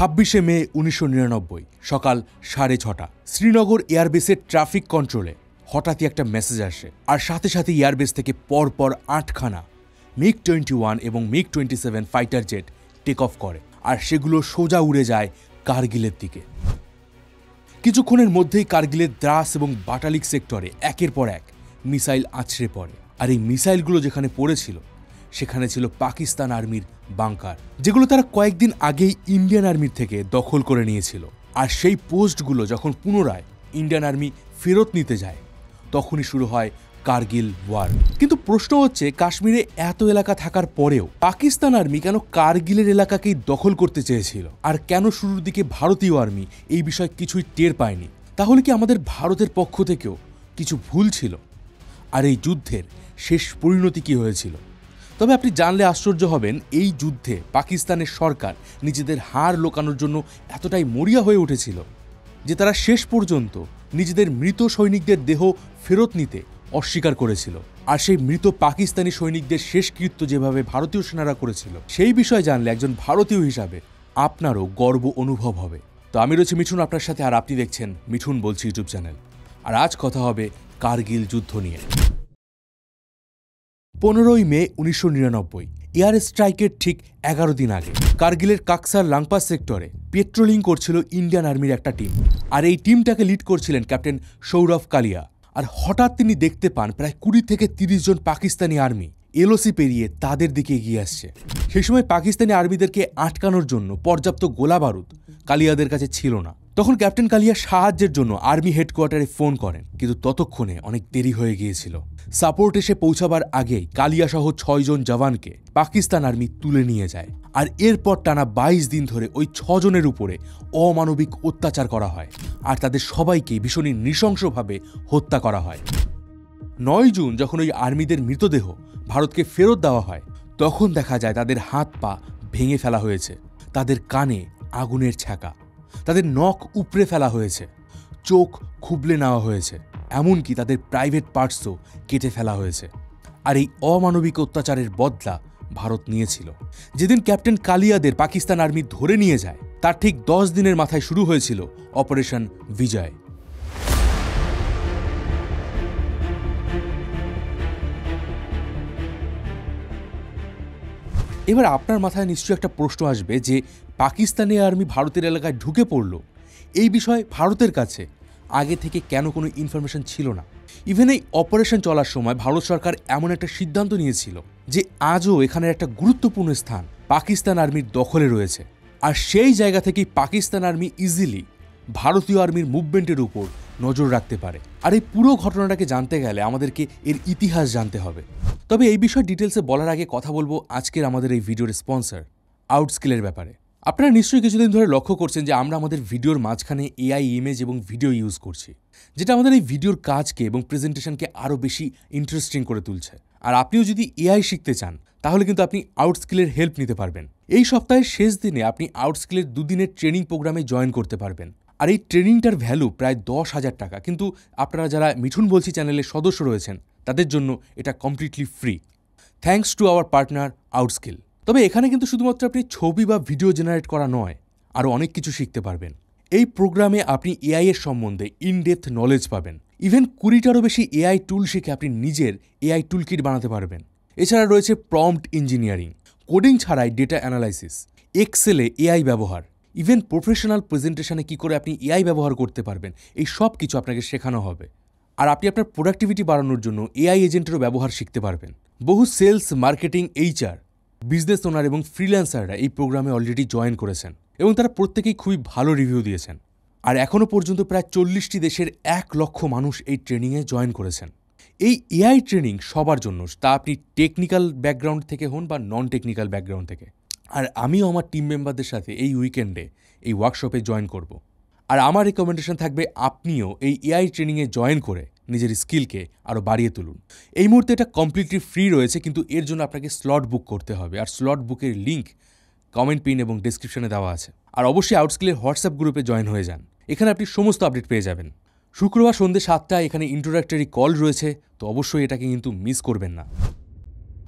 26 মে 1999 সকাল 6:30 শ্রীনগর এয়ারবেসের ট্রাফিক কন্ট্রোলে হঠাৎই একটা মেসেজ আসে, আর সাথে সাথে এয়ারবেস থেকে পরপর 8খানা MiG-21 এবং MiG-27 fighter jet take off করে, আর সেগুলো সোজা উড়ে যায় কার্গিলের দিকে। কিছুক্ষণের মধ্যেই কার্গিলের দ্রাস এবং বাটালিক সেক্টরে একের পর এক মিসাইল আছড়ে পড়ে, আর এই মিসাইলগুলো যেখানে পড়েছিল সেখানে ছিল পাকিস্তান আর্মির বাংকার, যেগুলো তারা কয়েকদিন আগেই ইন্ডিয়ান আর্মির থেকে দখল করে নিয়েছিল। আর সেই পোস্টগুলো যখন পুনরায় ইন্ডিয়ান আর্মি ফেরত নিতে যায় তখনই শুরু হয় কার্গিল ওয়ার। কিন্তু প্রশ্ন হচ্ছে, কাশ্মীরে এত এলাকা থাকার পরেও পাকিস্তান আর্মি কেন কার্গিলের এলাকাকেই দখল করতে চেয়েছিল, আর কেন শুরুর দিকে ভারতীয় আর্মি এই বিষয়ে কিছুই টের পায়নি? তাহলে কি আমাদের ভারতের পক্ষ থেকেও কিছু ভুল ছিল? আর এই যুদ্ধের শেষ পরিণতি কি হয়েছিল? তবে আপনি জানলে আশ্চর্য হবেন, এই যুদ্ধে পাকিস্তানের সরকার নিজেদের হার লোকানোর জন্য এতটাই মরিয়া হয়ে উঠেছিল যে তারা শেষ পর্যন্ত নিজেদের মৃত সৈনিকদের দেহ ফেরত নিতে অস্বীকার করেছিল। আর সেই মৃত পাকিস্তানি সৈনিকদের শেষকৃত্য যেভাবে ভারতীয় সেনারা করেছিল, সেই বিষয়ে জানলে একজন ভারতীয় হিসাবে আপনারও গর্ব অনুভব হবে। তো আমি রয়েছি মিঠুন আপনার সাথে, আর আপনি দেখছেন মিঠুন বলছি ইউটিউব চ্যানেল। আর আজ কথা হবে কার্গিল যুদ্ধ নিয়ে। 15 মে 1999 এয়ার স্ট্রাইকের ঠিক 11 দিন আগে কার্গিলের কাকসার লাংপাস সেক্টরে পেট্রোলিং করছিল ইন্ডিয়ান আর্মির একটা টিম, আর এই টিমটাকে লিড করছিলেন ক্যাপ্টেন সৌরভ কালিয়া। আর হঠাৎ তিনি দেখতে পান প্রায় 20 থেকে 30 জন পাকিস্তানি আর্মি এলওসি পেরিয়ে তাদের দিকে এগিয়ে আসছে। সেই সময় পাকিস্তানি আর্মিদেরকে আটকানোর জন্য পর্যাপ্ত গোলা বারুদ কালিয়াদের কাছে ছিল না। তখন ক্যাপ্টেন কালিয়া সাহায্যের জন্য আর্মি হেডকোয়ার্টারে ফোন করেন, কিন্তু ততক্ষণে অনেক দেরি হয়ে গিয়েছিল। সাপোর্ট এসে পৌঁছাবার আগেই কালিয়া সহ 6 জন জওয়ানকে পাকিস্তান আর্মি তুলে নিয়ে যায়। আর এরপর টানা 22 দিন ধরে ওই 6 জনের উপরে অমানবিক অত্যাচার করা হয়, আর তাদের সবাইকে ভীষণই নৃশংসভাবে হত্যা করা হয়। 9 জুন যখন ওই আর্মিদের মৃতদেহ ভারতকে ফেরত দেওয়া হয়, তখন দেখা যায় তাদের হাত পা ভেঙে ফেলা হয়েছে, তাদের কানে আগুনের ছ্যাঁকা, তাদের নখ উপড়ে ফেলা হয়েছে, চোখ খুবলে নেওয়া হয়েছে, এমনকি তাদের প্রাইভেট পার্টসও কেটে ফেলা হয়েছে। আর এই অমানবিক অত্যাচারের বদলা ভারত নিয়েছিল। যেদিন ক্যাপ্টেন কালিয়াদের পাকিস্তান আর্মি ধরে নিয়ে যায়, তার ঠিক 10 দিনের মাথায় শুরু হয়েছিল অপারেশন বিজয়। এবার আপনার মাথায় নিশ্চয়ই একটা প্রশ্ন আসবে যে পাকিস্তানি আর্মি ভারতের এলাকায় ঢুকে পড়ল, এই বিষয়ে ভারতের কাছে আগে থেকে কেন কোনো ইনফরমেশন ছিল না? ইভেন এই অপারেশন চলার সময় ভারত সরকার এমন একটা সিদ্ধান্ত নিয়েছিল যে আজও এখানের একটা গুরুত্বপূর্ণ স্থান পাকিস্তান আর্মির দখলে রয়েছে, আর সেই জায়গা থেকেই পাকিস্তান আর্মি ইজিলি ভারতীয় আর্মির মুভমেন্টের উপর নজর রাখতে পারে। আর এই পুরো ঘটনাটাকে জানতে গেলে আমাদেরকে এর ইতিহাস জানতে হবে। তবে এই বিষয়ে ডিটেলসে বলার আগে কথা বলবো আজকের আমাদের এই ভিডিওর স্পন্সর আউটস্কিলের ব্যাপারে। আপনারা নিশ্চয়ই কিছুদিন ধরে লক্ষ্য করছেন যে আমরা আমাদের ভিডিওর মাঝখানে এআই ইমেজ এবং ভিডিও ইউজ করছি, যেটা আমাদের এই ভিডিওর কাজকে এবং প্রেজেন্টেশনকে আরও বেশি ইন্টারেস্টিং করে তুলছে। আর আপনিও যদি এআই শিখতে চান তাহলে কিন্তু আপনি আউটস্কিলের হেল্প নিতে পারবেন। এই সপ্তাহের শেষ দিনে আপনি আউটস্কিলের 2 দিনের ট্রেনিং প্রোগ্রামে জয়েন করতে পারবেন। আর এই ট্রেনিংটার ভ্যালু প্রায় 10,000 টাকা, কিন্তু আপনারা যারা মিঠুন বলছি চ্যানেলের সদস্য রয়েছেন তাদের জন্য এটা completely free, thanks to our partner Outskill. তবে এখানে কিন্তু শুধুমাত্র আপনি ছবি বা ভিডিও জেনারেট করা নয়, আরও অনেক কিছু শিখতে পারবেন। এই প্রোগ্রামে আপনি এআই এর সম্বন্ধে ইনডেপথ নলেজ পাবেন। ইভেন 20টারও বেশি এআই টুল শিখে আপনি নিজের এআই টুল কিট বানাতে পারবেন। এছাড়া রয়েছে প্রম্পট ইঞ্জিনিয়ারিং, কোডিং ছাড়াই ডেটা অ্যানালাইসিস, এক্সেলে এআই ব্যবহার, ইভেন প্রফেশনাল প্রেজেন্টেশনে কী করে আপনি এআই ব্যবহার করতে পারবেন, এই সব কিছু আপনাকে শেখানো হবে। আর আপনি আপনার প্রোডাক্টিভিটি বাড়ানোর জন্য এআই এজেন্টেরও ব্যবহার শিখতে পারবেন। বহু sales, marketing, HR, business owner এবং ফ্রিল্যান্সাররা এই প্রোগ্রামে অলরেডি জয়েন করেছেন এবং তারা প্রত্যেকেই খুবই ভালো রিভিউ দিয়েছেন। আর এখনও পর্যন্ত প্রায় 40টি দেশের 1 লক্ষ মানুষ এই ট্রেনিংয়ে জয়েন করেছেন। এই এআই ট্রেনিং সবার জন্য, তা আপনি টেকনিক্যাল ব্যাকগ্রাউন্ড থেকে হন বা নন টেকনিক্যাল ব্যাকগ্রাউন্ড থেকে। আর আমিও আমার টিম মেম্বারদের সাথে এই উইকেন্ডে এই ওয়ার্কশপে জয়েন করব। আর আমার রেকমেন্ডেশন থাকবে আপনিও এই এআই ট্রেনিংয়ে জয়েন করে নিজের স্কিলকে আরও বাড়িয়ে তুলুন। এই মুহূর্তে এটা কমপ্লিটলি ফ্রি রয়েছে, কিন্তু এর জন্য আপনাকে স্লট বুক করতে হবে। আর স্লট বুকের লিঙ্ক কমেন্ট পিন এবং ডেসক্রিপশনে দেওয়া আছে। আর অবশ্যই আউটস্কিলের হোয়াটসঅ্যাপ গ্রুপে জয়েন হয়ে যান, এখানে আপনি সমস্ত আপডেট পেয়ে যাবেন। শুক্রবার সন্ধ্যে 7টায় এখানে ইন্ট্রোডাক্টরি কল রয়েছে, তো অবশ্যই এটাকে কিন্তু মিস করবেন না।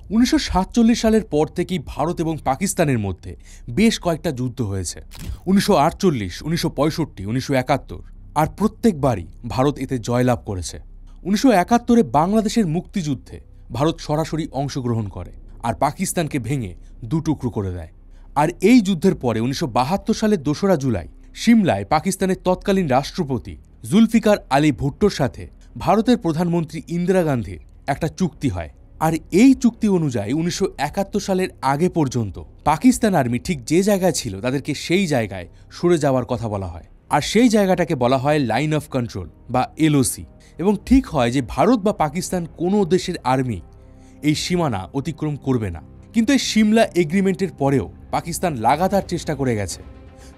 1947 সালের পর থেকেই ভারত এবং পাকিস্তানের মধ্যে বেশ কয়েকটা যুদ্ধ হয়েছে। 1948, 1965, 1971, আর প্রত্যেকবারই ভারত এতে জয়লাভ করেছে। 1971-এ বাংলাদেশের মুক্তিযুদ্ধে ভারত সরাসরি অংশগ্রহণ করে আর পাকিস্তানকে ভেঙে দুটুকরো করে দেয়। আর এই যুদ্ধের পরে 1972 সালের 2রা জুলাই সিমলায় পাকিস্তানের তৎকালীন রাষ্ট্রপতি জুলফিকার আলী ভুট্টোর সাথে ভারতের প্রধানমন্ত্রী ইন্দিরা গান্ধীর একটা চুক্তি হয়। আর এই চুক্তি অনুযায়ী 1971 সালের আগে পর্যন্ত পাকিস্তান আর্মি ঠিক যে জায়গায় ছিল তাদেরকে সেই জায়গায় সরে যাওয়ার কথা বলা হয়। আর সেই জায়গাটাকে বলা হয় লাইন অফ কন্ট্রোল বা এলওসি। এবং ঠিক হয় যে ভারত বা পাকিস্তান কোনো দেশের আর্মি এই সীমানা অতিক্রম করবে না। কিন্তু এই সিমলা এগ্রিমেন্টের পরেও পাকিস্তান লাগাতার চেষ্টা করে গেছে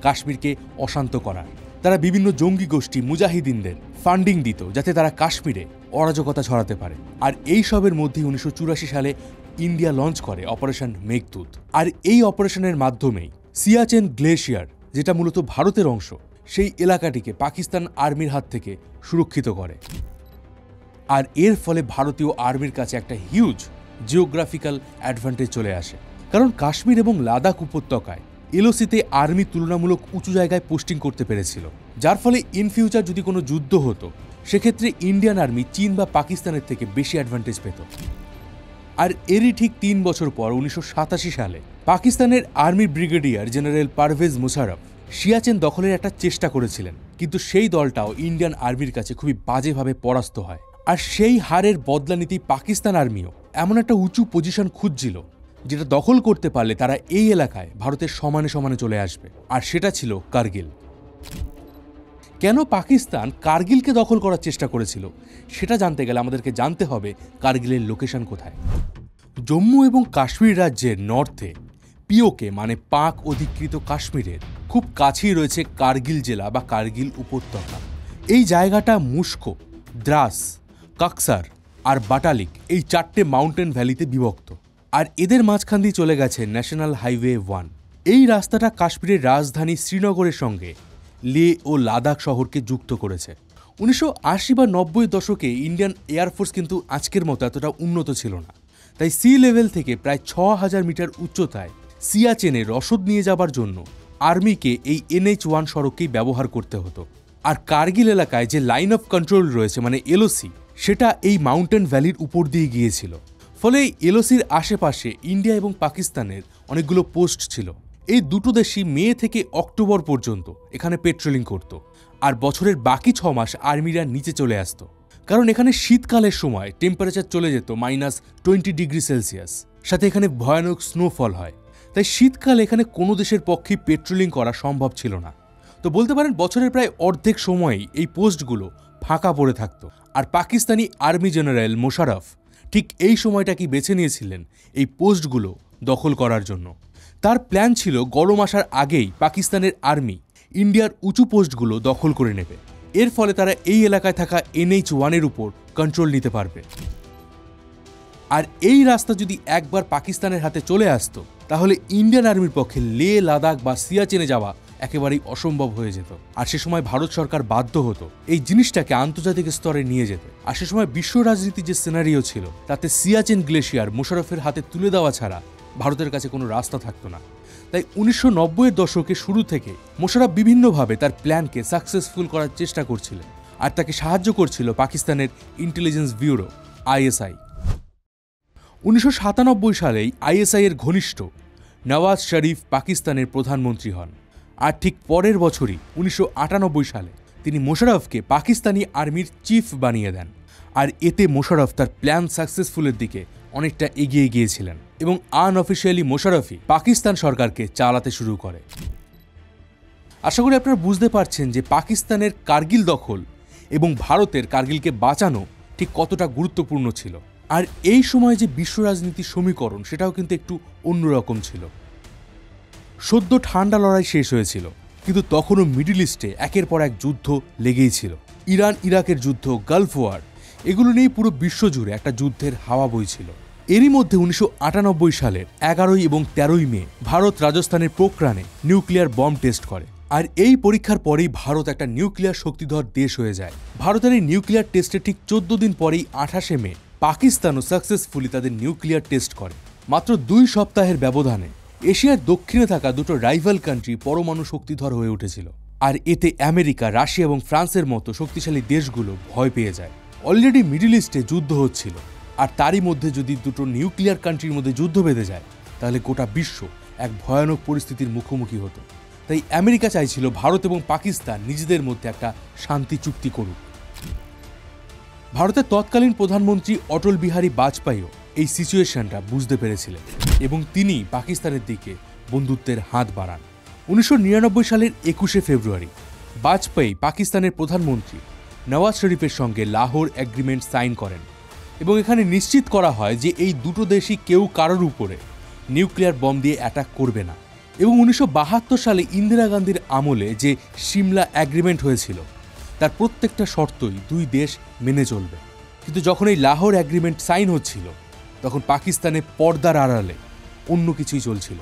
কাশ্মীরকে অশান্ত করার। তারা বিভিন্ন জঙ্গি গোষ্ঠী মুজাহিদিনদের ফান্ডিং দিত যাতে তারা কাশ্মীরে অরাজকতা ছড়াতে পারে। আর এই সবের মধ্যেই 1984 সালে ইন্ডিয়া লঞ্চ করে অপারেশন মেঘদূত। আর এই অপারেশনের মাধ্যমেই সিয়াচেন গ্লেশিয়ার, যেটা মূলত ভারতের অংশ, সেই এলাকাটিকে পাকিস্তান আর্মির হাত থেকে সুরক্ষিত করে। আর এর ফলে ভারতীয় আর্মির কাছে একটা হিউজ জিওগ্রাফিক্যাল অ্যাডভান্টেজ চলে আসে। কারণ কাশ্মীর এবং লাদাখ উপত্যকায় এলওসিতে আর্মি তুলনামূলক উঁচু জায়গায় পোস্টিং করতে পেরেছিল, যার ফলে ইন ফিউচার যদি কোনো যুদ্ধ হতো সেক্ষেত্রে ইন্ডিয়ান আর্মি চীন বা পাকিস্তানের থেকে বেশি অ্যাডভান্টেজ পেত। আর এরই ঠিক 3 বছর পর 1987 সালে পাকিস্তানের army brigadier general Pervez Musharraf Siachen দখলের একটা চেষ্টা করেছিলেন, কিন্তু সেই দলটাও ইন্ডিয়ান আর্মির কাছে খুবই বাজেভাবে পরাস্ত হয়। আর সেই হারের বদলা নিতেই পাকিস্তান আর্মিও এমন একটা উঁচু পজিশন খুঁজছিল যেটা দখল করতে পারলে তারা এই এলাকায় ভারতের সমানে সমানে চলে আসবে। আর সেটা ছিল কার্গিল। কেন পাকিস্তান কার্গিলকে দখল করার চেষ্টা করেছিল সেটা জানতে গেলে আমাদেরকে জানতে হবে কার্গিলের লোকেশন কোথায়। জম্মু এবং কাশ্মীর রাজ্যের নর্থে পিওকে মানে পাক অধিকৃত কাশ্মীরের খুব কাছেই রয়েছে কার্গিল জেলা বা কার্গিল উপত্যকা। এই জায়গাটা মুস্কো, দ্রাস, কাকসার আর বাটালিক এই 4টে মাউন্টেন ভ্যালিতে বিভক্ত। আর এদের মাঝখান দিয়ে চলে গেছে ন্যাশনাল হাইওয়ে 1। এই রাস্তাটা কাশ্মীরের রাজধানী শ্রীনগরের সঙ্গে লে ও লাদাখ শহরকে যুক্ত করেছে। 1980 বা 90 দশকে ইন্ডিয়ান এয়ারফোর্স কিন্তু আজকের মতো এতটা উন্নত ছিল না, তাই সি লেভেল থেকে প্রায় 6000 মিটার উচ্চতায় সিয়াচেনে রসদ নিয়ে যাবার জন্য আর্মিকে এই NH1 সড়ককেই ব্যবহার করতে হতো। আর কার্গিল এলাকায় যে লাইন অফ কন্ট্রোল রয়েছে মানে এলওসি, সেটা এই মাউন্টেন ভ্যালির উপর দিয়ে গিয়েছিল। ফলে এই এলওসির আশেপাশে ইন্ডিয়া এবং পাকিস্তানের অনেকগুলো পোস্ট ছিল। এই দুটো দেশই মে থেকে অক্টোবর পর্যন্ত এখানে পেট্রোলিং করত। আর বছরের বাকি 6 মাস আর্মিরা নিচে চলে আসত, কারণ এখানে শীতকালের সময় টেম্পারেচার চলে যেত -20°C, সাথে এখানে ভয়ানক স্নোফল হয়। তাই শীতকালে এখানে কোনো দেশের পক্ষেই পেট্রোলিং করা সম্ভব ছিল না। তো বলতে পারেন বছরের প্রায় অর্ধেক সময়ই এই পোস্টগুলো ফাঁকা পড়ে থাকত। আর পাকিস্তানি আর্মি জেনারেল মোশাররফ ঠিক এই সময়টাকেই বেছে নিয়েছিলেন এই পোস্টগুলো দখল করার জন্য। তার প্ল্যান ছিল গরম আসার আগেই পাকিস্তানের আর্মি ইন্ডিয়ার উঁচু পোস্টগুলো দখল করে নেবে। এর ফলে তারা এই এলাকায় থাকা NH1-এর উপর কন্ট্রোল নিতে পারবে। আর এই রাস্তা যদি একবার পাকিস্তানের হাতে চলে আসতো তাহলে ইন্ডিয়ান আর্মির পক্ষে লে, লাদাখ বা সিয়াচেনে যাওয়া একেবারেই অসম্ভব হয়ে যেত। আর সে সময় ভারত সরকার বাধ্য হতো এই জিনিসটাকে আন্তর্জাতিক স্তরে নিয়ে যেতে। আর সে সময় বিশ্ব রাজনীতির যে সিনারিও ছিল তাতে সিয়াচেন গ্লেশিয়ার মোশাররফের হাতে তুলে দেওয়া ছাড়া ভারতের কাছে কোনো রাস্তা থাকতো না। তাই 1990-এর দশকের শুরু থেকে মোশাররফ বিভিন্নভাবে তার প্ল্যানকে সাকসেসফুল করার চেষ্টা করছিলেন। আর তাকে সাহায্য করছিল পাকিস্তানের ইন্টেলিজেন্স ব্যুরো ISI। 1997 সালেই ISI এর ঘনিষ্ঠ নওয়াজ শরীফ পাকিস্তানের প্রধানমন্ত্রী হন। আর ঠিক পরের বছরই 1998 সালে তিনি মোশাররফকে পাকিস্তানি আর্মির চিফ বানিয়ে দেন। আর এতে মোশাররফ তার প্ল্যান সাকসেসফুলের দিকে অনেকটা এগিয়ে গিয়েছিলেন এবং আনঅফিশিয়ালি মোশাররফই পাকিস্তান সরকারকে চালাতে শুরু করে। আশা করি আপনারা বুঝতে পারছেন যে পাকিস্তানের কার্গিল দখল এবং ভারতের কার্গিলকে বাঁচানো ঠিক কতটা গুরুত্বপূর্ণ ছিল। আর এই সময় যে বিশ্ব রাজনীতির সমীকরণ সেটাও কিন্তু একটু অন্যরকম ছিল। সদ্য ঠান্ডা লড়াই শেষ হয়েছিল, কিন্তু তখনও মিডল ইস্টে একের পর এক যুদ্ধ লেগেই ছিল। ইরান ইরাকের যুদ্ধ, গালফ ওয়ার, এগুলো নিয়ে পুরো বিশ্বজুড়ে একটা যুদ্ধের হাওয়া বইছিল। এরই মধ্যে 1998 সালের 11 এবং 13 মে ভারত রাজস্থানের পোখরানে নিউক্লিয়ার বম্ব টেস্ট করে। আর এই পরীক্ষার পরেই ভারত একটা নিউক্লিয়ার শক্তিধর দেশ হয়ে যায়। ভারতের এই নিউক্লিয়ার টেস্টের ঠিক 14 দিন পরেই 28 মে পাকিস্তানও সাকসেসফুলি তাদের নিউক্লিয়ার টেস্ট করে। মাত্র 2 সপ্তাহের ব্যবধানে এশিয়ার দক্ষিণে থাকা দুটো রাইভাল কান্ট্রি পরমাণু শক্তিধর হয়ে উঠেছিল। আর এতে আমেরিকা, রাশিয়া এবং ফ্রান্সের মতো শক্তিশালী দেশগুলো ভয় পেয়ে যায়। অলরেডি মিডল ইস্টে যুদ্ধ হচ্ছিল, আর তারই মধ্যে যদি দুটো নিউক্লিয়ার কান্ট্রির মধ্যে যুদ্ধ বেঁধে যায় তাহলে গোটা বিশ্ব এক ভয়ানক পরিস্থিতির মুখোমুখি হতো। তাই আমেরিকা চাইছিল ভারত এবং পাকিস্তান নিজেদের মধ্যে একটা শান্তি চুক্তি করুক। ভারতের তৎকালীন প্রধানমন্ত্রী অটল বিহারী বাজপেয়ীও এই সিচুয়েশনটা বুঝতে পেরেছিলেন এবং তিনি পাকিস্তানের দিকে বন্ধুত্বের হাত বাড়ান। 1999 সালের 21শে ফেব্রুয়ারি বাজপেয়ী পাকিস্তানের প্রধানমন্ত্রী নওয়াজ শরীফের সঙ্গে লাহোর এগ্রিমেন্ট সাইন করেন এবং এখানে নিশ্চিত করা হয় যে এই দুটো দেশই কেউ কারোর উপরে নিউক্লিয়ার বম দিয়ে অ্যাটাক করবে না। এবং 1972 সালে ইন্দিরা গান্ধীর আমলে যে সিমলা এগ্রিমেন্ট হয়েছিল তার প্রত্যেকটা শর্তই দুই দেশ মেনে চলবে। কিন্তু যখন এই লাহোর এগ্রিমেন্ট সাইন হচ্ছিল তখন পাকিস্তানে পর্দার আড়ালে অন্য কিছুই চলছিল।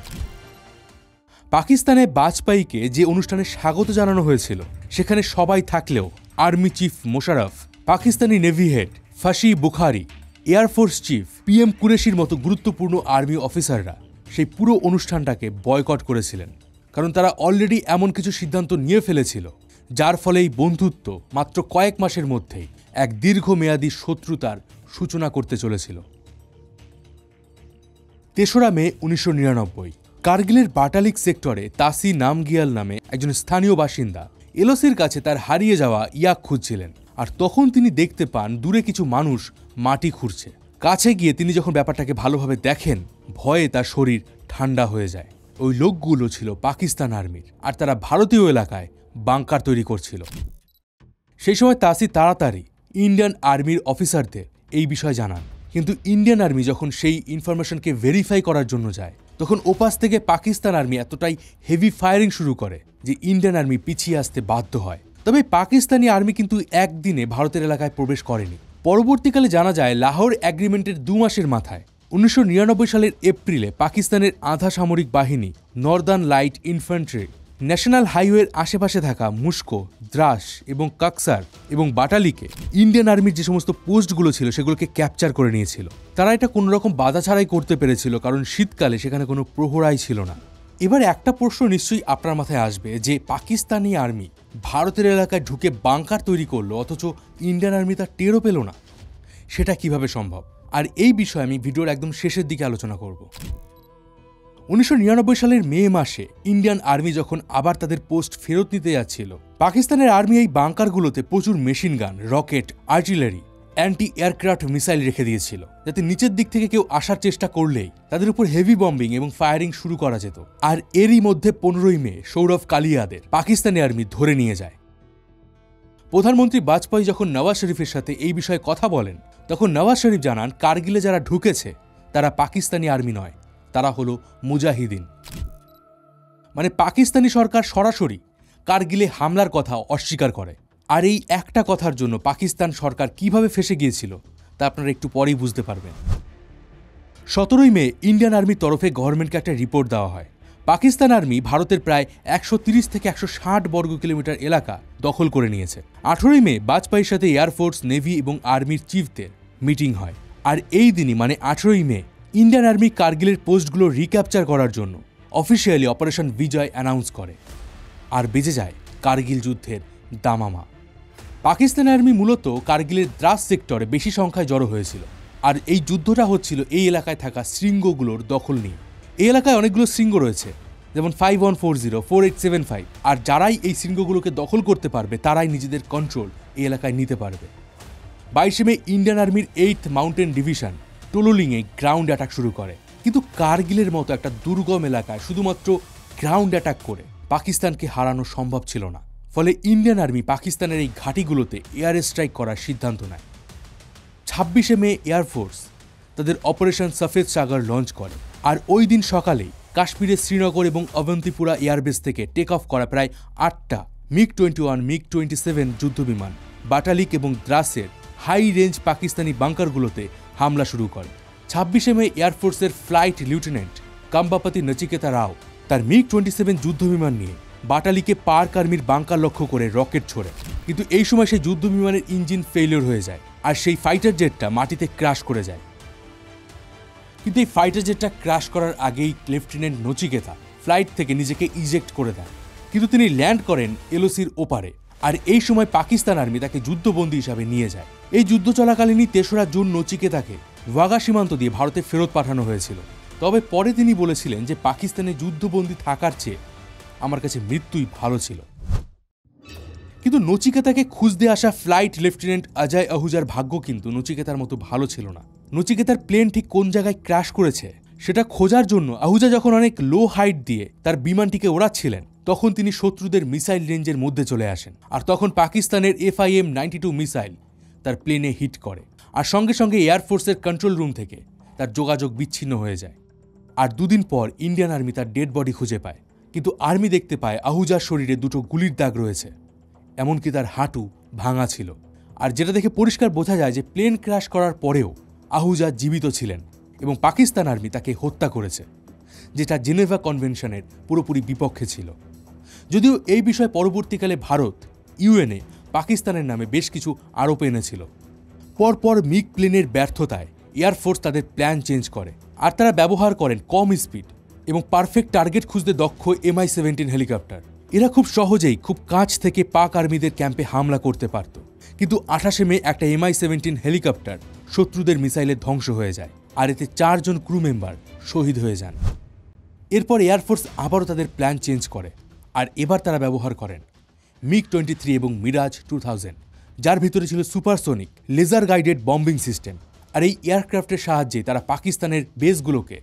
পাকিস্তানে বাজপেয়ীকে যে অনুষ্ঠানে স্বাগত জানানো হয়েছিল সেখানে সবাই থাকলেও army chief Musharraf, Pakistani navy head Fasih Bukhari, air force chief PM কুরেশির মতো গুরুত্বপূর্ণ আর্মি অফিসাররা সেই পুরো অনুষ্ঠানটাকে বয়কট করেছিলেন, কারণ তারা অলরেডি এমন কিছু সিদ্ধান্ত নিয়ে ফেলেছিল যার ফলে এই বন্ধুত্ব মাত্র কয়েক মাসের মধ্যেই এক দীর্ঘমেয়াদী শত্রুতার সূচনা করতে চলেছিল। 3রা মে 1999 কার্গিলের বাটালিক সেক্টরে তাসি নামগিয়াল নামে একজন স্থানীয় বাসিন্দা এলওসির কাছে তার হারিয়ে যাওয়া ইয়াক খুঁজছিলেন। আর তখন তিনি দেখতে পান দূরে কিছু মানুষ মাটি খুঁড়ছে। কাছে গিয়ে তিনি যখন ব্যাপারটাকে ভালোভাবে দেখেন ভয়ে তার শরীর ঠান্ডা হয়ে যায়। ওই লোকগুলো ছিল পাকিস্তান আর্মির, আর তারা ভারতীয় এলাকায় বাংকার তৈরি করছিল। সেই সময় তাসি তাড়াতাড়ি ইন্ডিয়ান আর্মির অফিসারদের এই বিষয় জানান, কিন্তু ইন্ডিয়ান আর্মি যখন সেই ইনফরমেশনকে ভেরিফাই করার জন্য যায় তখন ওপাশ থেকে পাকিস্তান আর্মি এতটাই হেভি ফায়ারিং শুরু করে যে ইন্ডিয়ান আর্মি পিছিয়ে আসতে বাধ্য হয়। তবে পাকিস্তানি আর্মি কিন্তু একদিনে ভারতের এলাকায় প্রবেশ করেনি। পরবর্তীকালে জানা যায় লাহোর এগ্রিমেন্টের 2 মাসের মাথায় 1999 সালের এপ্রিলে পাকিস্তানের আধা সামরিক বাহিনী নর্দার্ন লাইট ইনফ্যান্ট্রি ন্যাশনাল হাইওয়ের আশেপাশে থাকা মুস্কো, দ্রাস এবং কাকসার এবং বাটালিকে ইন্ডিয়ান আর্মির যে সমস্ত পোস্টগুলো ছিল সেগুলোকে ক্যাপচার করে নিয়েছিল। তারা এটা কোনো রকম বাধা ছাড়াই করতে পেরেছিল, কারণ শীতকালে সেখানে কোনো প্রহরাই ছিল না। এবার একটা প্রশ্ন নিশ্চয়ই আপনার মাথায় আসবে যে পাকিস্তানি আর্মি ভারতের এলাকায় ঢুকে বাংকার তৈরি করলো অথচ ইন্ডিয়ান আর্মি তার টেরও পেল না। সেটা কিভাবে সম্ভব? আর এই বিষয়ে আমি ভিডিওর একদম শেষের দিকে আলোচনা করব। 1999 সালের মে মাসে ইন্ডিয়ান আর্মি যখন আবার তাদের পোস্ট ফেরত নিতে যাচ্ছিল, পাকিস্তানের আর্মি এই বাংকারগুলোতে প্রচুর machine gun, rocket, artillery, anti aircraft missile রেখে দিয়েছিল, যাতে নিচের দিক থেকে কেউ আসার চেষ্টা করলেই তাদের উপর হেভি বম্বিং এবং ফায়ারিং শুরু করা যেত। আর এরই মধ্যে 15ই মে সৌরভ কালিয়াদের পাকিস্তানি আর্মি ধরে নিয়ে যায়। প্রধানমন্ত্রী বাজপেয়ী যখন নওয়াজ শরীফের সাথে এই বিষয়ে কথা বলেন তখন নওয়াজ শরীফ জানান কার্গিলে যারা ঢুকেছে তারা পাকিস্তানি আর্মি নয়, তারা হলো মুজাহিদিন। মানে পাকিস্তানি সরকার সরাসরি কার্গিলে হামলার কথা অস্বীকার করে। আর এই একটা কথার জন্য পাকিস্তান সরকার কিভাবে ফেঁসে গিয়েছিল তা আপনারা একটু পরেই বুঝতে পারবেন। 17ই মে ইন্ডিয়ান আর্মির তরফে গভর্নমেন্টকে একটা রিপোর্ট দেওয়া হয়। পাকিস্তান আর্মি ভারতের প্রায় 130 থেকে 160 বর্গ কিলোমিটার এলাকা দখল করে নিয়েছে। 18ই মে বাজপেয়ীর সাথে এয়ারফোর্স, নেভি এবং আর্মির চিফদের মিটিং হয়। আর এই দিনই মানে 18ই মে ইন্ডিয়ান আর্মি কার্গিলের পোস্টগুলো রিক্যাপচার করার জন্য অফিসিয়ালি অপারেশন বিজয় অ্যানাউন্স করে। আর বেজে যায় কার্গিল যুদ্ধের দামামা। পাকিস্তান আর্মি মূলত কার্গিলের দ্রাস সেক্টরে বেশি সংখ্যায় জড়ো হয়েছিল। আর এই যুদ্ধটা হচ্ছিল এই এলাকায় থাকা শৃঙ্গগুলোর দখল নিয়ে। এই এলাকায় অনেকগুলো শৃঙ্গ রয়েছে, যেমন 5140, 4875। আর যারাই এই শৃঙ্গগুলোকে দখল করতে পারবে তারাই নিজেদের কন্ট্রোল এই এলাকায় নিতে পারবে। 22শে মে ইন্ডিয়ান আর্মির 8th মাউন্টেন ডিভিশন টোলোলিংয়ে গ্রাউন্ড অ্যাটাক শুরু করে। কিন্তু কার্গিলের মতো একটা দুর্গম এলাকায় শুধুমাত্র গ্রাউন্ড অ্যাটাক করে পাকিস্তানকে হারানো সম্ভব ছিল না। ফলে ইন্ডিয়ান আর্মি পাকিস্তানের এই ঘাঁটিগুলোতে এয়ার স্ট্রাইক করার সিদ্ধান্ত নেয়। 26শে মে এয়ারফোর্স তাদের অপারেশন সফেদ সাগর লঞ্চ করে। আর ওই দিন সকালেই কাশ্মীরের শ্রীনগর এবং অবন্তিপুরা এয়ারবেস থেকে টেক অফ করা প্রায় 8টা MiG-21, MiG-27 যুদ্ধবিমান বাটালিক এবং দ্রাসের হাই রেঞ্জ পাকিস্তানি বাংকারগুলোতে হামলা শুরু করে। 26শে মে এয়ারফোর্সের ফ্লাইট লিউটেন্যান্ট কাম্বাপাতি নচিকেতা রাও তার MiG-27 যুদ্ধবিমান নিয়ে বাটালিকে পার্ক আর্মির বাংকার লক্ষ্য করে রকেট ছোড়ে। কিন্তু এই সময় সেই যুদ্ধবিমানের ইঞ্জিন ফেলিওর হয়ে যায় আর সেই ফাইটার জেটটা মাটিতে ক্র্যাশ করে যায়। কিন্তু এই ফাইটার জেটটা ক্র্যাশ করার আগেই লেফটেন্যান্ট নচিকেতা ফ্লাইট থেকে নিজেকে ইজেক্ট করে দেন, কিন্তু তিনি ল্যান্ড করেন এলওসির ওপারে। আর এই সময় পাকিস্তান আর্মি তাকে যুদ্ধবন্দী হিসাবে নিয়ে যায়। এই যুদ্ধ চলাকালীনই ৩রা জুন নচিকেতাকে ওয়াগা সীমান্ত দিয়ে ভারতে ফেরত পাঠানো হয়েছিল। তবে পরে তিনি বলেছিলেন যে পাকিস্তানে যুদ্ধবন্দী থাকার চেয়ে আমার কাছে মৃত্যুই ভালো ছিল। কিন্তু নচিকেতাকে খুঁজতে আসা ফ্লাইট লেফটেন্যান্ট অজয় আহুজার ভাগ্য কিন্তু নচিকেতার মতো ভালো ছিল না। নচিকেতার প্লেন ঠিক কোন জায়গায় ক্র্যাশ করেছে সেটা খোঁজার জন্য আহুজা যখন অনেক লো হাইট দিয়ে তার বিমানটিকে ওড়াচ্ছিলেন, তখন তিনি শত্রুদের মিসাইল রেঞ্জের মধ্যে চলে আসেন। আর তখন পাকিস্তানের FIM-92 মিসাইল তার প্লেনে হিট করে, আর সঙ্গে সঙ্গে এয়ারফোর্সের কন্ট্রোল রুম থেকে তার যোগাযোগ বিচ্ছিন্ন হয়ে যায়। আর দুদিন পর ইন্ডিয়ান আর্মি তার ডেড বডি খুঁজে পায়, কিন্তু আর্মি দেখতে পায় আহুজার শরীরে 2টো গুলির দাগ রয়েছে, এমনকি তার হাঁটু ভাঙা ছিল। আর যেটা দেখে পরিষ্কার বোঝা যায় যে প্লেন ক্র্যাশ করার পরেও আহুজা জীবিত ছিলেন এবং পাকিস্তান আর্মি তাকে হত্যা করেছে, যেটা জেনেভা কনভেনশনের পুরোপুরি বিপক্ষে ছিল। যদিও এই বিষয়ে পরবর্তীকালে ভারত UN-এ পাকিস্তানের নামে বেশ কিছু আরোপ এনেছিল। পরপর মিগ প্লেনের ব্যর্থতায় এয়ারফোর্স তাদের প্ল্যান চেঞ্জ করে, আর তারা ব্যবহার করেন কম স্পিড এবং পারফেক্ট টার্গেট খুঁজতে দক্ষ MI-17 হেলিকপ্টার। এরা খুব সহজেই খুব কাছ থেকে পাক আর্মিদের ক্যাম্পে হামলা করতে পারত, কিন্তু 28শে মে একটা MI-17 হেলিকপ্টার শত্রুদের মিসাইলে ধ্বংস হয়ে যায়, আর এতে 4 জন ক্রু মেম্বার শহীদ হয়ে যান। এরপর এয়ারফোর্স আবারও তাদের প্ল্যান চেঞ্জ করে, আর এবার তারা ব্যবহার করেন MiG-23 এবং মিরাজ 2000, যার ভিতরে ছিল supersonic laser guided bombing system. আর এই এয়ারক্রাফটের সাহায্যে তারা পাকিস্তানের বেসগুলোকে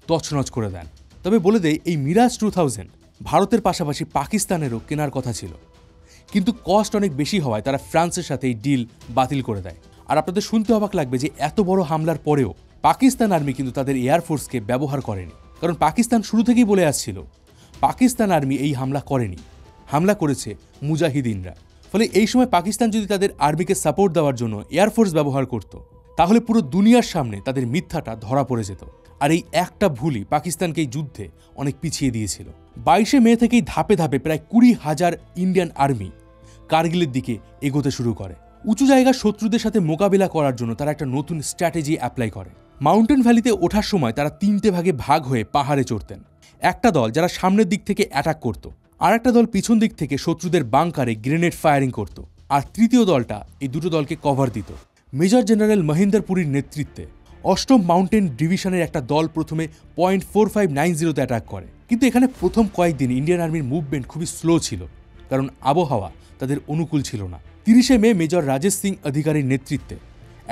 তছনছ করে দেন। তবে বলে দেয়, এই মিরাজ 2000 ভারতের পাশাপাশি পাকিস্তানেরও কেনার কথা ছিল, কিন্তু কস্ট অনেক বেশি হওয়ায় তারা ফ্রান্সের সাথে এই ডিল বাতিল করে দেয়। আর আপনাদের শুনতে অবাক লাগবে যে এত বড় হামলার পরেও পাকিস্তান আর্মি কিন্তু তাদের এয়ারফোর্সকে ব্যবহার করেনি, কারণ পাকিস্তান শুরু থেকেই বলে আসছিল পাকিস্তান আর্মি এই হামলা করেনি, হামলা করেছে মুজাহিদিনরা। ফলে এই সময় পাকিস্তান যদি তাদের আর্মিকে সাপোর্ট দেওয়ার জন্য এয়ারফোর্স ব্যবহার করত, তাহলে পুরো দুনিয়ার সামনে তাদের মিথ্যাটা ধরা পড়ে যেত। আর এই একটা ভুলই পাকিস্তানকে এই যুদ্ধে অনেক পিছিয়ে দিয়েছিল। 22শে মে থেকেই ধাপে ধাপে প্রায় 20,000 ইন্ডিয়ান আর্মি কার্গিলের দিকে এগোতে শুরু করে। উঁচু জায়গার শত্রুদের সাথে মোকাবিলা করার জন্য তারা একটা নতুন স্ট্র্যাটেজি অ্যাপ্লাই করে। মাউন্টেন ভ্যালিতে ওঠার সময় তারা 3টে ভাগে ভাগ হয়ে পাহাড়ে চড়তেন। একটা দল যারা সামনের দিক থেকে অ্যাটাক করত, আর একটা দল পিছন দিক থেকে শত্রুদের বাংকারে গ্রেনেড ফায়ারিং করত, আর তৃতীয় দলটা এই দুটো দলকে কভার দিত। মেজর জেনারেল মহিন্দর পুরীর নেতৃত্বে 8ম মাউন্টেন ডিভিশনের একটা দল প্রথমে .4590-তে অ্যাটাক করে, কিন্তু এখানে প্রথম কয়েকদিন ইন্ডিয়ান আর্মির মুভমেন্ট খুবই স্লো ছিল, কারণ আবহাওয়া তাদের অনুকূল ছিল না। 30শে মে মেজর রাজেশ সিং অধিকারীর নেতৃত্বে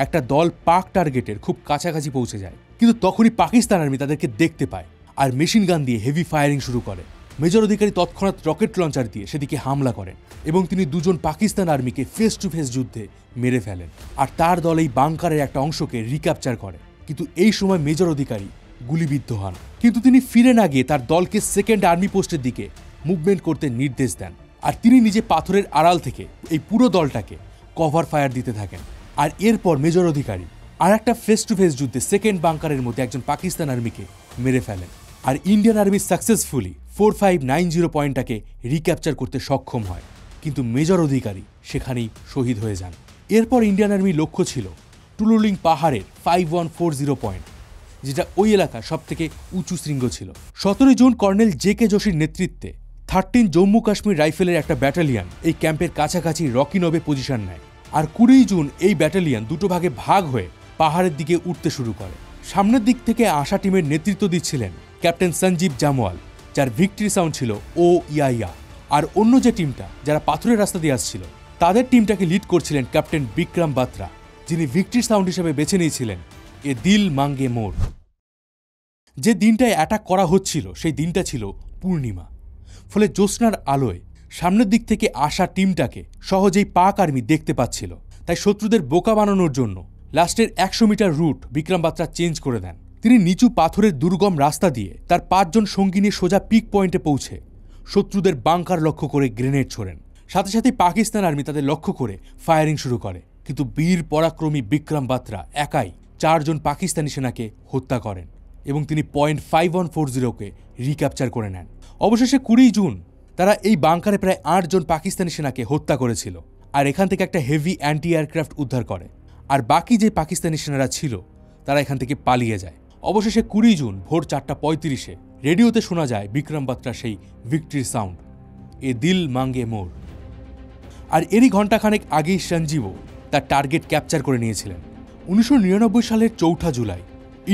একটা দল পাক টার্গেটের খুব কাছাকাছি পৌঁছে যায়, কিন্তু তখনই পাকিস্তান আর্মি তাদেরকে দেখতে পায় আর মেশিন গান দিয়ে হেভি ফায়ারিং শুরু করে। মেজর অধিকারী তৎক্ষণাৎ রকেট লঞ্চার দিয়ে সেদিকে হামলা করেন এবং তিনি 2 জন পাকিস্তান আর্মিকে ফেস টু ফেস যুদ্ধে মেরে ফেলেন, আর তার দল এই বাংকারের একটা অংশকে রিক্যাপচার করে। কিন্তু এই সময় মেজর অধিকারী গুলিবিদ্ধ হন, কিন্তু তিনি ফিরে না গিয়ে তার দলকে 2nd আর্মি পোস্টের দিকে মুভমেন্ট করতে নির্দেশ দেন, আর তিনি নিজে পাথরের আড়াল থেকে এই পুরো দলটাকে কভার ফায়ার দিতে থাকেন। আর এরপর মেজর অধিকারী আর একটা ফেস টু ফেস যুদ্ধে 2nd বাংকারের মধ্যে একজন পাকিস্তান আর্মিকে মেরে ফেলেন, আর ইন্ডিয়ান আর্মি সাকসেসফুলি 4590 পয়েন্টটাকে রিক্যাপচার করতে সক্ষম হয়, কিন্তু মেজর অধিকারী সেখানেই শহীদ হয়ে যান। এরপর ইন্ডিয়ান আর্মির লক্ষ্য ছিল টুলুলিং পাহাড়ের 5140 পয়েন্ট, যেটা ওই এলাকার সবথেকে উঁচু শৃঙ্গ ছিল। 17 জুন কর্নেল JK যোশীর নেতৃত্বে 13 জম্মু কাশ্মীর রাইফেলের একটা ব্যাটালিয়ন এই ক্যাম্পের কাছাকাছি রকি নবে পজিশন নেয়, আর 20 জুন এই ব্যাটালিয়ন 2টো ভাগে ভাগ হয়ে পাহাড়ের দিকে উঠতে শুরু করে। সামনের দিক থেকে আসা টিমের নেতৃত্ব দিচ্ছিলেন ক্যাপ্টেন সঞ্জীব জামওয়াল, যার ভিক্টরি সাউন্ড ছিল ও ইয়া, আর অন্য যে টিমটা যারা পাথরের রাস্তা দিয়ে আসছিল তাদের টিমটাকে লিড করছিলেন ক্যাপ্টেন বিক্রম বাত্রা, যিনি ভিক্টরি সাউন্ড হিসেবে বেছে নিয়েছিলেন এ দিল মাঙ্গে মোর। যে দিনটায় অ্যাটাক করা হচ্ছিল সেই দিনটা ছিল পূর্ণিমা, ফলে জ্যোৎস্নার আলোয় সামনের দিক থেকে আসা টিমটাকে সহজেই পাক আর্মি দেখতে পাচ্ছিল। তাই শত্রুদের বোকা বানানোর জন্য লাস্টের 100 মিটার রুট বিক্রম বাত্রা চেঞ্জ করে দেন। তিনি নিচু পাথরের দুর্গম রাস্তা দিয়ে তার 5 জন সঙ্গী নিয়ে সোজা পিক পয়েন্টে পৌঁছে শত্রুদের বাংকার লক্ষ্য করে গ্রেনেড ছোড়েন। সাথে সাথে পাকিস্তান আর্মি তাদের লক্ষ্য করে ফায়ারিং শুরু করে, কিন্তু বীর পরাক্রমী বিক্রম বাত্রা একাই 4 জন পাকিস্তানি সেনাকে হত্যা করেন এবং তিনি .5140-কে রিক্যাপচার করে নেন। অবশেষে 20 জুন তারা এই বাংকারে প্রায় 8 জন পাকিস্তানি সেনাকে হত্যা করেছিল, আর এখান থেকে একটা হেভি অ্যান্টি এয়ারক্রাফট উদ্ধার করে, আর বাকি যে পাকিস্তানি সেনারা ছিল তারা এখান থেকে পালিয়ে যায়। অবশেষে 20 জুন ভোর 4:35 রেডিওতে শোনা যায় বিক্রম বাত্রা সেই ভিক্টরি সাউন্ড, এ দিল মাঙ্গে মোর। আর এরই ঘণ্টাখানেক আগেই সঞ্জীবও তার টার্গেট ক্যাপচার করে নিয়েছিলেন। 1999 সালের 4 জুলাই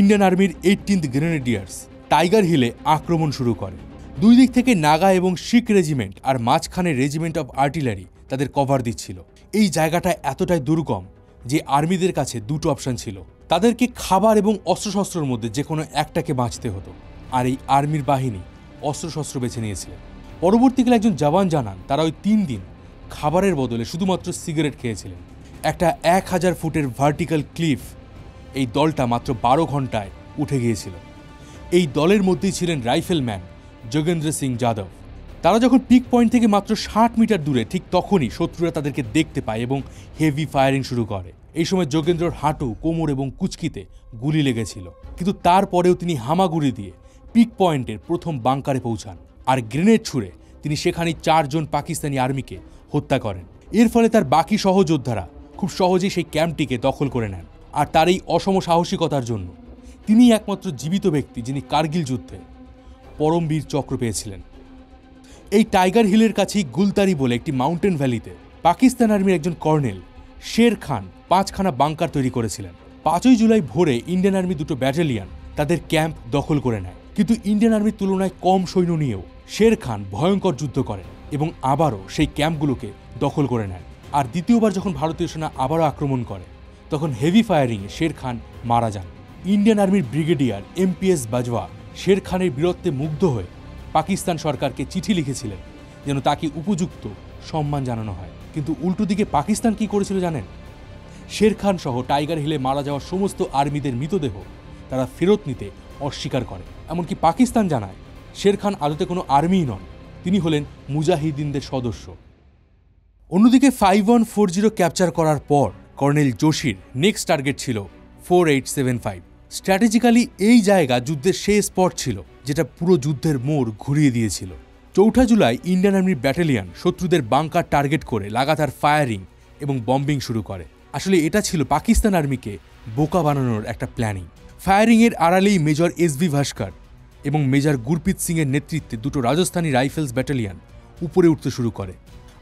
ইন্ডিয়ান আর্মির 18th গ্রেনেডিয়ার্স টাইগার হিলে আক্রমণ শুরু করে। দুই দিক থেকে নাগা এবং শিখ রেজিমেন্ট আর মাঝখানে রেজিমেন্ট অফ আর্টিলারি তাদের কভার দিচ্ছিল। এই জায়গাটা এতটাই দুর্গম যে আর্মিদের কাছে দুটো অপশন ছিল, তাদেরকে খাবার এবং অস্ত্রশস্ত্রের মধ্যে যে কোনো একটাকে বাঁচতে হতো। আর এই আর্মির বাহিনী অস্ত্রশস্ত্র বেছে নিয়েছিলেন। পরবর্তীকালে একজন জওয়ান জানান তারা ওই 3 দিন খাবারের বদলে শুধুমাত্র সিগারেট খেয়েছিলেন। একটা 1000 ফুটের ভার্টিক্যাল ক্লিফ এই দলটা মাত্র 12 ঘন্টায় উঠে গিয়েছিল। এই দলের মধ্যেই ছিলেন রাইফেলম্যান যোগেন্দ্র সিং যাদব। তারা যখন পিক পয়েন্ট থেকে মাত্র 60 মিটার দূরে, ঠিক তখনই শত্রুরা তাদেরকে দেখতে পায় এবং হেভি ফায়ারিং শুরু করে। এই সময় যোগেন্দ্রর হাঁটু, কোমর এবং কুচকিতে গুলি লেগেছিল, কিন্তু তারপরেও তিনি হামাগুড়ি দিয়ে পিক পয়েন্টের প্রথম বাংকারে পৌঁছান আর গ্রেনেড ছুঁড়ে তিনি সেখানেই 4 জন পাকিস্তানি আর্মিকে হত্যা করেন। এর ফলে তার বাকি সহযোদ্ধারা খুব সহজেই সেই ক্যাম্পটিকে দখল করে নেন। আর তার এই অসম সাহসিকতার জন্য তিনি একমাত্র জীবিত ব্যক্তি যিনি কার্গিল যুদ্ধে পরমবীর চক্র পেয়েছিলেন। এই টাইগার হিলের কাছেই গুলতারি বলে একটি মাউন্টেন ভ্যালিতে পাকিস্তান আর্মির একজন কর্নেল শের খান 5খানা বাংকার তৈরি করেছিলেন। 5ই জুলাই ভোরে ইন্ডিয়ান আর্মি 2টো ব্যাটালিয়ন তাদের ক্যাম্প দখল করে নেয়, কিন্তু ইন্ডিয়ান আর্মির তুলনায় কম সৈন্য নিয়েও শের খান ভয়ঙ্কর যুদ্ধ করেন এবং আবারও সেই ক্যাম্পগুলোকে দখল করে নেন। আর দ্বিতীয়বার যখন ভারতীয় সেনা আবারও আক্রমণ করে তখন হেভি ফায়ারিংয়ে শের খান মারা যান। ইন্ডিয়ান আর্মির ব্রিগেডিয়ার MPS বাজওয়া শের খানের বীরত্বে মুগ্ধ হয়ে পাকিস্তান সরকারকে চিঠি লিখেছিলেন যেন তাকে উপযুক্ত সম্মান জানানো হয়। কিন্তু উল্টো দিকে পাকিস্তান কি করেছিল জানেন? শের খান সহ টাইগার হিলে মারা যাওয়া সমস্ত আর্মিদের মৃতদেহ তারা ফেরত নিতে অস্বীকার করে। এমনকি পাকিস্তান জানায় শের খান আদতে কোনো আর্মিই নন, তিনি হলেন মুজাহিদিনদের সদস্য। অন্যদিকে 5140 ক্যাপচার করার পর কর্নেল জোশির নেক্সট টার্গেট ছিল 4875। স্ট্র্যাটেজিক্যালি এই জায়গা যুদ্ধের সেই স্পট ছিল যেটা পুরো যুদ্ধের মোড় ঘুরিয়ে দিয়েছিল। 4 জুলাই ইন্ডিয়ান আর্মির ব্যাটালিয়ন শত্রুদের বাংকার টার্গেট করে লাগাতার ফায়ারিং এবং বম্বিং শুরু করে। আসলে এটা ছিল পাকিস্তান আর্মিকে বোকা বানানোর একটা প্ল্যানিং। ফায়ারিংয়ের আড়ালেই মেজর SB ভাস্কর এবং মেজর গুরপ্রীত সিংয়ের নেতৃত্বে 2টো রাজস্থানী রাইফেলস ব্যাটালিয়ন উপরে উঠতে শুরু করে,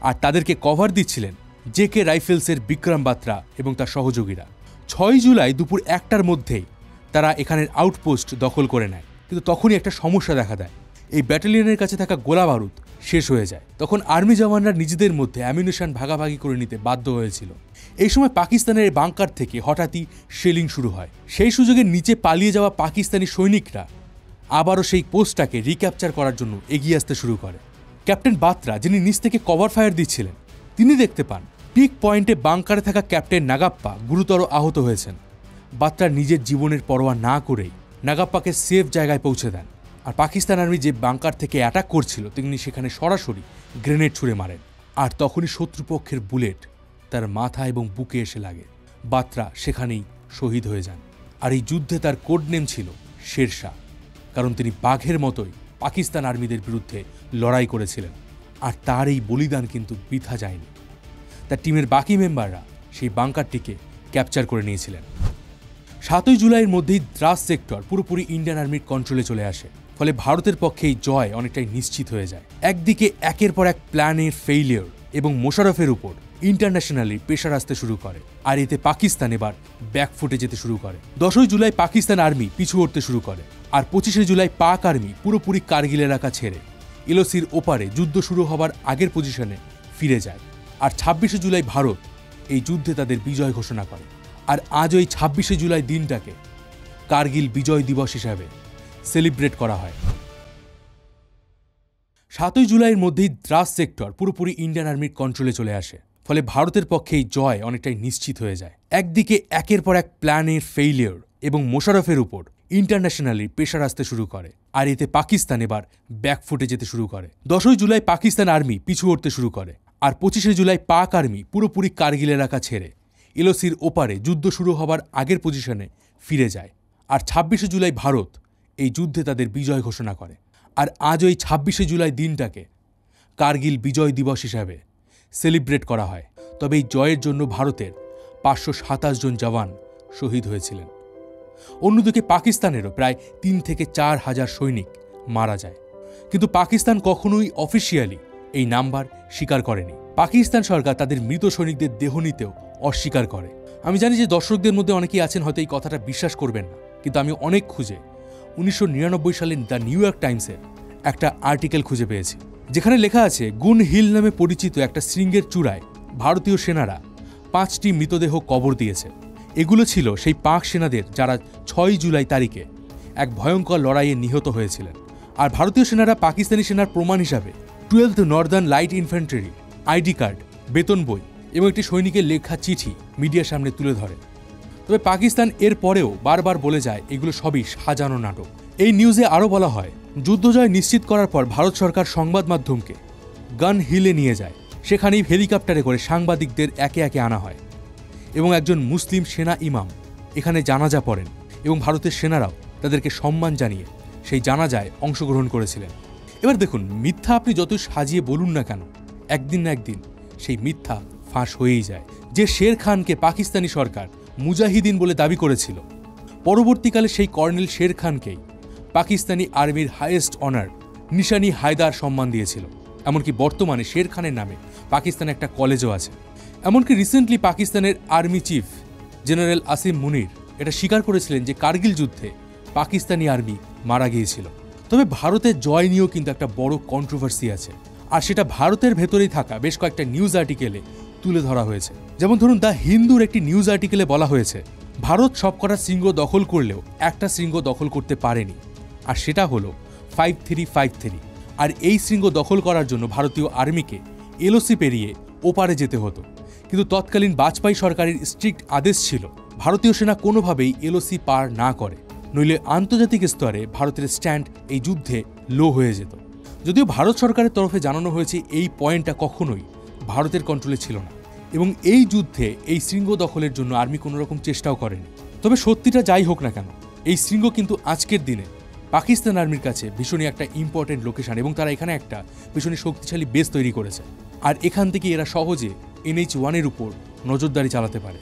আর তাদেরকে কভার দিচ্ছিলেন JK রাইফেলসের বিক্রম বাত্রা এবং তার সহযোগীরা। 6 জুলাই দুপুর 1টার মধ্যেই তারা এখানের আউটপোস্ট দখল করে নেয়, কিন্তু তখনই একটা সমস্যা দেখা দেয়। এই ব্যাটালিয়নের কাছে থাকা গোলা বারুদ শেষ হয়ে যায়। তখন আর্মি জওয়ানরা নিজেদের মধ্যে অ্যামিউনিশন ভাগাভাগি করে নিতে বাধ্য হয়েছিল। এই সময় পাকিস্তানের বাংকার থেকে হঠাৎই শেলিং শুরু হয়। সেই সুযোগে নিচে পালিয়ে যাওয়া পাকিস্তানি সৈনিকরা আবারও সেই পোস্টটাকে রিক্যাপচার করার জন্য এগিয়ে আসতে শুরু করে। ক্যাপ্টেন বাত্রা, যিনি নিচ থেকে কভার ফায়ার দিচ্ছিলেন, তিনি দেখতে পান পিক পয়েন্টে বাংকারে থাকা ক্যাপ্টেন নাগাপ্পা গুরুতর আহত হয়েছেন। বাত্রা নিজের জীবনের পরোয়া না করেই নাগাপ্পাকে সেফ জায়গায় পৌঁছে দেন। আর পাকিস্তান আর্মি যে বাংকার থেকে অ্যাটাক করছিল তিনি সেখানে সরাসরি গ্রেনেড ছুঁড়ে মারেন, আর তখনই শত্রুপক্ষের বুলেট তার মাথা এবং বুকে এসে লাগে। বাত্রা সেখানেই শহীদ হয়ে যান। আর এই যুদ্ধে তার কোড নেম ছিল শেরশাহ, কারণ তিনি বাঘের মতোই পাকিস্তান আর্মিদের বিরুদ্ধে লড়াই করেছিলেন। আর তার এই বলিদান কিন্তু বৃথা যায়নি। তার টিমের বাকি মেম্বাররা সেই বাংকারটিকে ক্যাপচার করে নিয়েছিলেন। 7 জুলাইয়ের মধ্যেই দ্রাস সেক্টর পুরোপুরি ইন্ডিয়ান আর্মির কন্ট্রোলে চলে আসে। ফলে ভারতের পক্ষে এই জয় অনেকটাই নিশ্চিত হয়ে যায়। একদিকে একের পর এক প্ল্যানের ফেইলিয়র এবং মোশাররফের উপর ইন্টারন্যাশনালি প্রেশার আসতে শুরু করে, আর এতে পাকিস্তান এবার ব্যাকফুটে যেতে শুরু করে। 10 জুলাই পাকিস্তান আর্মি পিছু হটতে শুরু করে, আর 25 জুলাই পাক আর্মি পুরোপুরি কার্গিল এলাকা ছেড়ে এলওসির ওপারে যুদ্ধ শুরু হবার আগের পজিশনে ফিরে যায়। আর 26 জুলাই ভারত এই যুদ্ধে তাদের বিজয় ঘোষণা করে। আর আজ ওই 26 জুলাই দিনটাকে কার্গিল বিজয় দিবস হিসাবে সেলিব্রেট করা হয়। 7 জুলাইয়ের মধ্যেই দ্রাস সেক্টর পুরোপুরি ইন্ডিয়ান আর্মির কন্ট্রোলে চলে আসে। ফলে ভারতের পক্ষে এই জয় অনেকটাই নিশ্চিত হয়ে যায়। একদিকে একের পর এক প্ল্যানের ফেইলিয়র এবং মোশাররফের উপর ইন্টারন্যাশনালি প্রেশার আসতে শুরু করে, আর এতে পাকিস্তান এবার ব্যাকফুটে যেতে শুরু করে। 10 জুলাই পাকিস্তান আর্মি পিছু হটতে শুরু করে, আর 25 জুলাই পাক আর্মি পুরোপুরি কার্গিল এলাকা ছেড়ে এলওসির ওপারে যুদ্ধ শুরু হবার আগের পজিশনে ফিরে যায়। আর 26 জুলাই ভারত এই যুদ্ধে তাদের বিজয় ঘোষণা করে। আর আজ ওই 26 জুলাই দিনটাকে কার্গিল বিজয় দিবস হিসাবে সেলিব্রেট করা হয়। তবে এই জয়ের জন্য ভারতের 527 জন জওয়ান শহীদ হয়েছিলেন। অন্যদিকে পাকিস্তানেরও প্রায় 3 থেকে 4 হাজার সৈনিক মারা যায়। কিন্তু পাকিস্তান কখনোই অফিসিয়ালি এই নাম্বার স্বীকার করেনি। পাকিস্তান সরকার তাদের মৃত সৈনিকদের দেহ নিতেও অস্বীকার করে। আমি জানি যে দর্শকদের মধ্যে অনেকেই আছেন হয়তো এই কথাটা বিশ্বাস করবেন না, কিন্তু আমি অনেক খুঁজে 1999 সালে দ্য নিউ ইয়র্ক টাইমসের একটা আর্টিকেল খুঁজে পেয়েছি, যেখানে লেখা আছে গুন হিল নামে পরিচিত একটা শৃঙ্গের চূড়ায় ভারতীয় সেনারা 5টি মৃতদেহ কবর দিয়েছে। এগুলো ছিল সেই পাক সেনাদের যারা 6 জুলাই তারিখে এক ভয়ঙ্কর লড়াইয়ে নিহত হয়েছিলেন। আর ভারতীয় সেনারা পাকিস্তানি সেনার প্রমাণ হিসাবে 12th Northern light infantry ID card, বেতন বই এবং একটি সৈনিকের লেখা চিঠি মিডিয়ার সামনে তুলে ধরে। তবে পাকিস্তান এর পরেও বারবার বলে যায় এগুলো সবই সাজানো নাটক। এই নিউজে আরও বলা হয়, যুদ্ধজয় নিশ্চিত করার পর ভারত সরকার সংবাদ মাধ্যমকে গান হিলে নিয়ে যায়। সেখানেই হেলিকপ্টারে করে সাংবাদিকদের একে একে আনা হয় এবং একজন মুসলিম সেনা ইমাম এখানে জানাজা পড়েন এবং ভারতের সেনারাও তাদেরকে সম্মান জানিয়ে সেই জানাজায় অংশগ্রহণ করেছিলেন। এবার দেখুন, মিথ্যা আপনি যতই সাজিয়ে বলুন না কেন, একদিন না একদিন সেই মিথ্যা ফাঁস হয়েই যায়। যে শের খানকে পাকিস্তানি সরকার মুজাহিদিন বলে দাবি করেছিল, পরবর্তীকালে সেই কর্নেল শের খানকেই পাকিস্তানি আর্মির হাইয়েস্ট অনার নিশানি হায়দার সম্মান দিয়েছিল। এমনকি বর্তমানে শের খানের নামে পাকিস্তানে একটা কলেজও আছে। এমনকি রিসেন্টলি পাকিস্তানের আর্মি চিফ জেনারেল আসিম মুনির এটা স্বীকার করেছিলেন যে কার্গিল যুদ্ধে পাকিস্তানি আর্মি মারা গিয়েছিল। তবে ভারতের জয় নিয়েও কিন্তু একটা বড় কন্ট্রোভার্সি আছে, আর সেটা ভারতের ভেতরেই থাকা বেশ কয়েকটা নিউজ আর্টিকেলে তুলে ধরা হয়েছে। যেমন ধরুন, দ্য হিন্দুর একটি নিউজ আর্টিকেলে বলা হয়েছে ভারত সবকটা শৃঙ্গ দখল করলেও একটা শৃঙ্গ দখল করতে পারেনি, আর সেটা হলো 5353। আর এই শৃঙ্গ দখল করার জন্য ভারতীয় আর্মিকে এলওসি পেরিয়ে ওপারে যেতে হতো। কিন্তু তৎকালীন বাজপেয়ী সরকারের স্ট্রিক্ট আদেশ ছিল ভারতীয় সেনা কোনোভাবেই এলওসি পার না করে, নইলে আন্তর্জাতিক স্তরে ভারতের স্ট্যান্ড এই যুদ্ধে লো হয়ে যেত। যদিও ভারত সরকারের তরফে জানানো হয়েছে এই পয়েন্টটা কখনোই ভারতের কন্ট্রোলে ছিল না এবং এই যুদ্ধে এই শৃঙ্গ দখলের জন্য আর্মি কোনো রকম চেষ্টাও করেনি। তবে সত্যিটা যাই হোক না কেন, এই শৃঙ্গ কিন্তু আজকের দিনে পাকিস্তান আর্মির কাছে ভীষণই একটা ইম্পর্টেন্ট লোকেশন এবং তারা এখানে একটা ভীষণই শক্তিশালী বেস তৈরি করেছে। আর এখান থেকে এরা সহজে NH-1 উপর নজরদারি চালাতে পারে।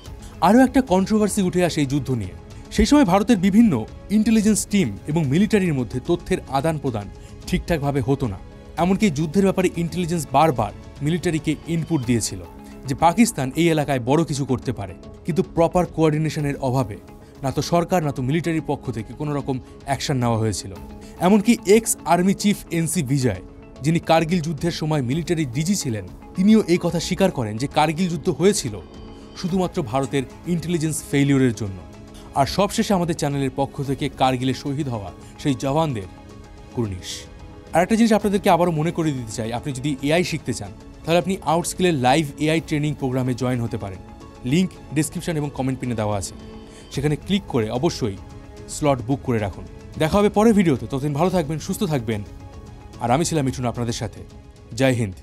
আরও একটা কন্ট্রোভার্সি উঠে আসে এই যুদ্ধ নিয়ে। সেই সময় ভারতের বিভিন্ন ইন্টেলিজেন্স টিম এবং মিলিটারির মধ্যে তথ্যের আদান প্রদান ঠিকঠাকভাবে হতো না। এমনকি যুদ্ধের ব্যাপারে ইন্টেলিজেন্স বারবার মিলিটারিকে ইনপুট দিয়েছিল যে পাকিস্তান এই এলাকায় বড় কিছু করতে পারে, কিন্তু প্রপার কোঅর্ডিনেশনের অভাবে না তো সরকার না তো মিলিটারির পক্ষ থেকে কোনো রকম অ্যাকশন নেওয়া হয়েছিল। এমনকি এক্স আর্মি চিফ NC বিজয়, যিনি কার্গিল যুদ্ধের সময় মিলিটারি ডিজি ছিলেন, তিনিও এই কথা স্বীকার করেন যে কার্গিল যুদ্ধ হয়েছিল শুধুমাত্র ভারতের ইন্টেলিজেন্স ফেইলিওরের জন্য। আর সবশেষে আমাদের চ্যানেলের পক্ষ থেকে কার্গিলে শহীদ হওয়া সেই জওয়ানদের কুর্নিশ। আর একটা জিনিস আপনাদেরকে আবারও মনে করে দিতে চাই, আপনি যদি AI শিখতে চান তাহলে আপনি আউটস্কিলের লাইভ AI ট্রেনিং প্রোগ্রামে জয়েন হতে পারেন। লিঙ্ক ডিসক্রিপশন এবং কমেন্ট পিনে দেওয়া আছে, সেখানে ক্লিক করে অবশ্যই স্লট বুক করে রাখুন। দেখা হবে পরের ভিডিওতে, ততদিন ভালো থাকবেন, সুস্থ থাকবেন। আর আমি ছিলাম মিঠুন আপনাদের সাথে। জয় হিন্দ।